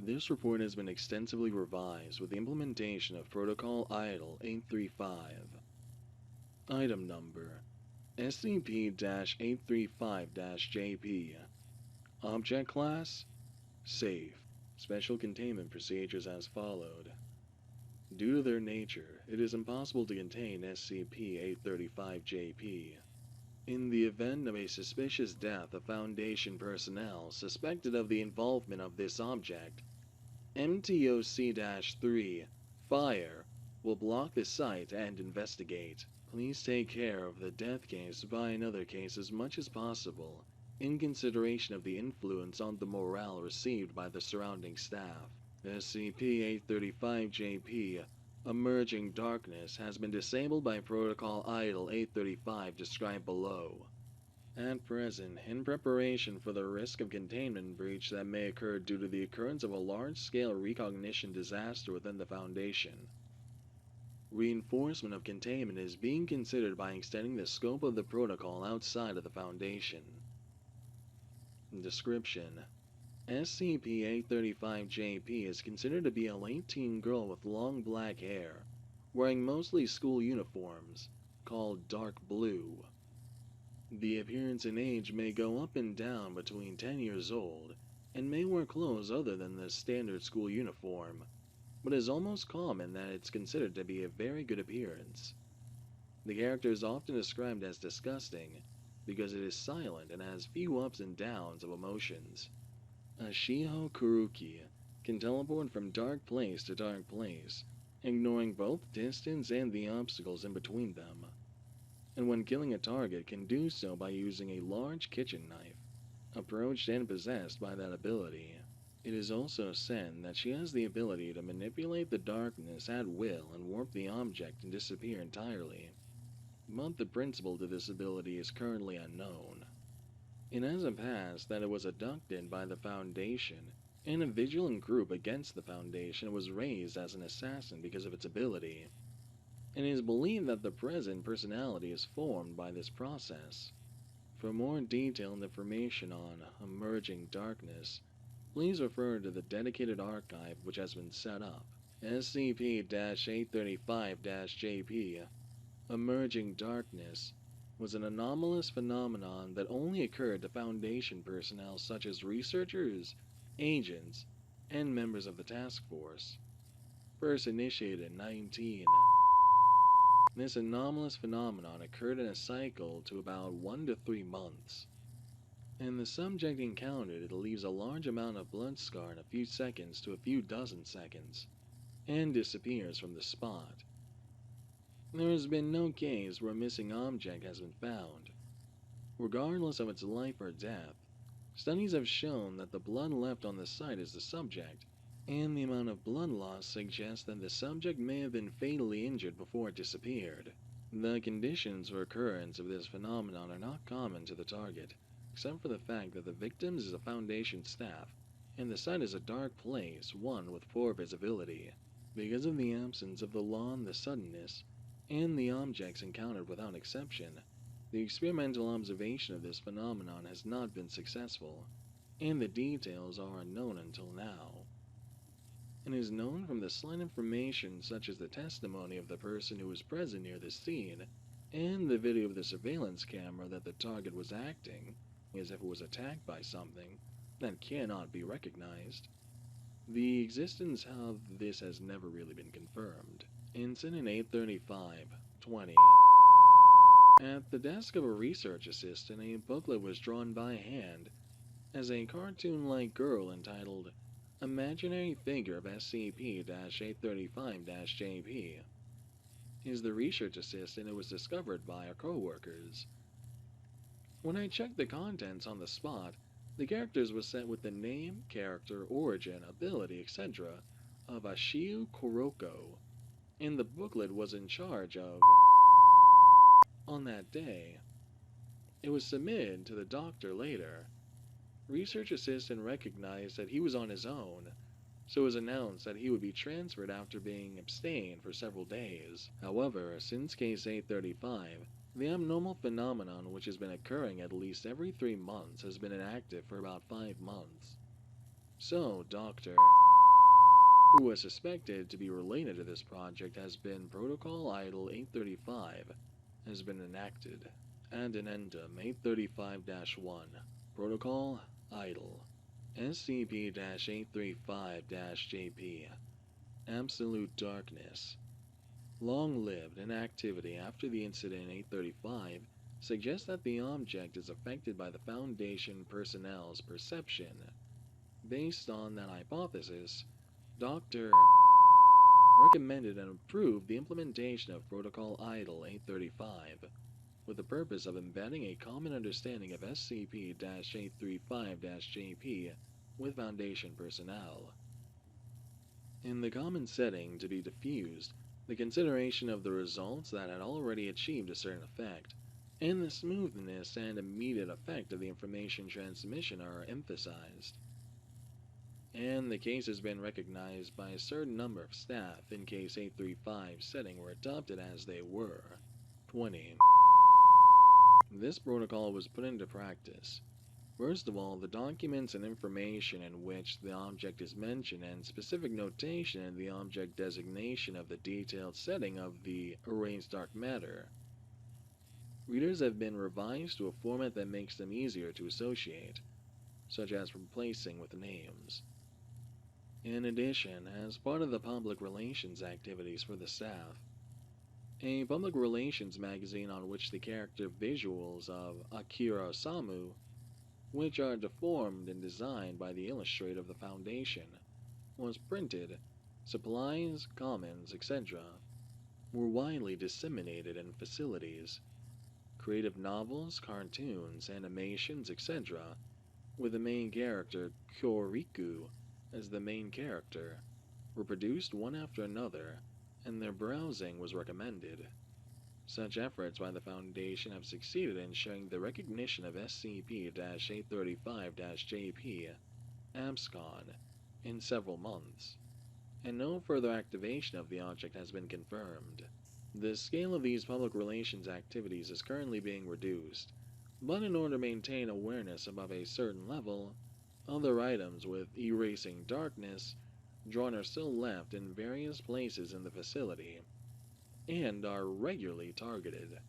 This report has been extensively revised with the implementation of Protocol Untitled 835. Item Number SCP-835-JP. Object Class Safe. Special containment procedures as followed. Due to their nature, it is impossible to contain SCP-835-JP. In the event of a suspicious death of Foundation personnel suspected of the involvement of this object, MTOC-3 Fire will block the site and investigate. Please take care of the death case by another case as much as possible, in consideration of the influence on the morale received by the surrounding staff. SCP-835-JP Emerging Darkness has been disabled by Protocol Untitled 835 described below. At present, in preparation for the risk of containment breach that may occur due to the occurrence of a large-scale recognition disaster within the Foundation, reinforcement of containment is being considered by extending the scope of the protocol outside of the Foundation. Description: SCP-835-JP is considered to be a late-teen girl with long black hair, wearing mostly school uniforms, called dark blue. The appearance and age may go up and down between 10 years old, and may wear clothes other than the standard school uniform, but it is almost common that it's considered to be a very good appearance. The character is often described as disgusting, because it is silent and has few ups and downs of emotions. A Shiho Kuruki can teleport from dark place to dark place, ignoring both distance and the obstacles in between them, and when killing a target can do so by using a large kitchen knife, approached and possessed by that ability. It is also said that she has the ability to manipulate the darkness at will and warp the object and disappear entirely, but the principle to this ability is currently unknown. It has a past that it was abducted by the Foundation, and a vigilant group against the Foundation was raised as an assassin because of its ability. It is believed that the present personality is formed by this process. For more detailed information on Emerging Darkness, please refer to the dedicated archive which has been set up. SCP-835-JP Emerging Darkness was an anomalous phenomenon that only occurred to Foundation personnel such as researchers, agents, and members of the task force. First initiated in 19. This anomalous phenomenon occurred in a cycle to about 1 to 3 months, and the subject encountered it leaves a large amount of blood scar in a few seconds to a few dozen seconds, and disappears from the spot. There has been no case where a missing object has been found. Regardless of its life or death, studies have shown that the blood left on the site is the subject, and the amount of blood loss suggests that the subject may have been fatally injured before it disappeared. The conditions for occurrence of this phenomenon are not common to the target, except for the fact that the victim is a Foundation staff, and the site is a dark place, one with poor visibility. Because of the absence of the law and the suddenness, and the objects encountered without exception, the experimental observation of this phenomenon has not been successful, and the details are unknown until now. It is known from the slight information such as the testimony of the person who was present near the scene, and the video of the surveillance camera that the target was acting as if it was attacked by something that cannot be recognized. The existence of this has never really been confirmed. Incident 835-20. At the desk of a research assistant, a booklet was drawn by hand as a cartoon-like girl entitled Imaginary Figure of SCP-835-JP. Is the research assistant, it was discovered by our co-workers. When I checked the contents on the spot, the characters were set with the name, character, origin, ability, etc. of Ashiu Kuroko, and the booklet was in charge of. On that day, it was submitted to the doctor later. Research assistant recognized that he was on his own, so it was announced that he would be transferred after being abstained for several days. However, since case 835, the abnormal phenomenon which has been occurring at least every 3 months has been inactive for about 5 months. So, Doctor, who was suspected to be related to this project has been Protocol Idle 835 has been enacted. Addendum 835-1 Protocol Idle SCP-835-JP Absolute Darkness. Long-lived inactivity after the incident 835 suggests that the object is affected by the Foundation personnel's perception. Based on that hypothesis, Dr. recommended and approved the implementation of Protocol Idle 835 with the purpose of embedding a common understanding of SCP-835-JP with Foundation personnel. In the common setting to be diffused, the consideration of the results that had already achieved a certain effect, and the smoothness and immediate effect of the information transmission are emphasized. And the case has been recognized by a certain number of staff in case 835 setting were adopted as they were. 20. This protocol was put into practice. First of all, the documents and information in which the object is mentioned and specific notation in the object designation of the detailed setting of the arranged dark matter. Readers have been revised to a format that makes them easier to associate, such as replacing with names. In addition, as part of the public relations activities for the staff, a public relations magazine on which the character visuals of Akira Osamu, which are deformed and designed by the illustrator of the Foundation, was printed. Supplies, commons, etc. were widely disseminated in facilities. Creative novels, cartoons, animations, etc., with the main character Kyoriku as the main character, were produced one after another, and their browsing was recommended. Such efforts by the Foundation have succeeded in showing the recognition of SCP-835-JP abscon in several months, and no further activation of the object has been confirmed. The scale of these public relations activities is currently being reduced, but in order to maintain awareness above a certain level, other items with erasing darkness drawn are still left in various places in the facility, and are regularly targeted.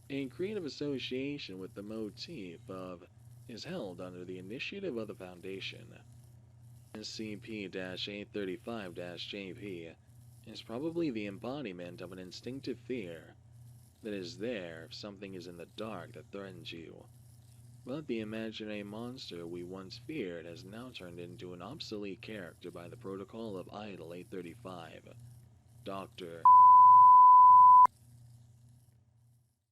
A creative association with the motif of is held under the initiative of the Foundation. SCP-835-JP is probably the embodiment of an instinctive fear that is there if something is in the dark that threatens you. But the imaginary monster we once feared has now turned into an obsolete character by the protocol of Idle 835. Dr.